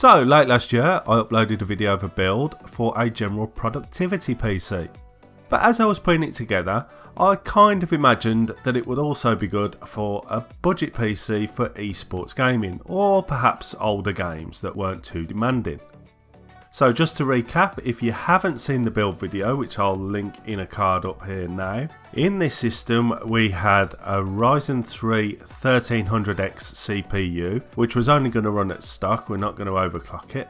So late last year I uploaded a video of a build for a general productivity PC. But as I was putting it together, I kind of imagined that it would also be good for a budget PC for esports gaming, or perhaps older games that weren't too demanding. So just to recap, if you haven't seen the build video, which I'll link in a card up here now, in this system we had a Ryzen 3 1300X CPU, which was only going to run at stock, we're not going to overclock it,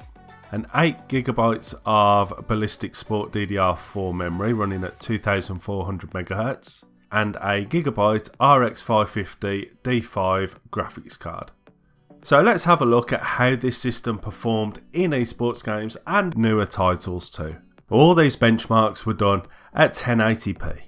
and 8GB of Ballistic Sport DDR4 memory running at 2400 MHz, and a gigabyte RX550 D5 graphics card. So let's have a look at how this system performed in esports games and newer titles too. All these benchmarks were done at 1080p.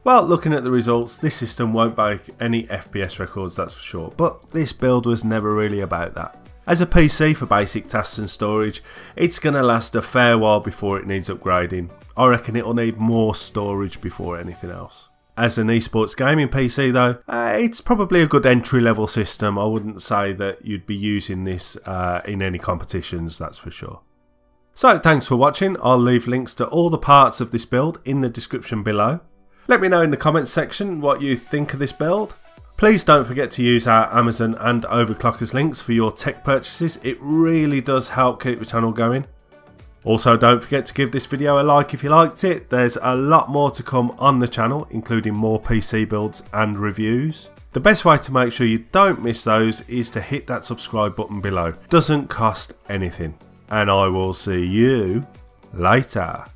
Well, looking at the results, this system won't break any FPS records, that's for sure, but this build was never really about that. As a PC for basic tasks and storage, it's going to last a fair while before it needs upgrading. I reckon it'll need more storage before anything else. As an esports gaming PC though, it's probably a good entry level system. I wouldn't say that you'd be using this in any competitions, that's for sure. So thanks for watching. I'll leave links to all the parts of this build in the description below. Let me know in the comments section what you think of this build. Please don't forget to use our Amazon and Overclockers links for your tech purchases. It really does help keep the channel going. Also, don't forget to give this video a like if you liked it. There's a lot more to come on the channel, including more PC builds and reviews. The best way to make sure you don't miss those is to hit that subscribe button below. Doesn't cost anything. And I will see you later.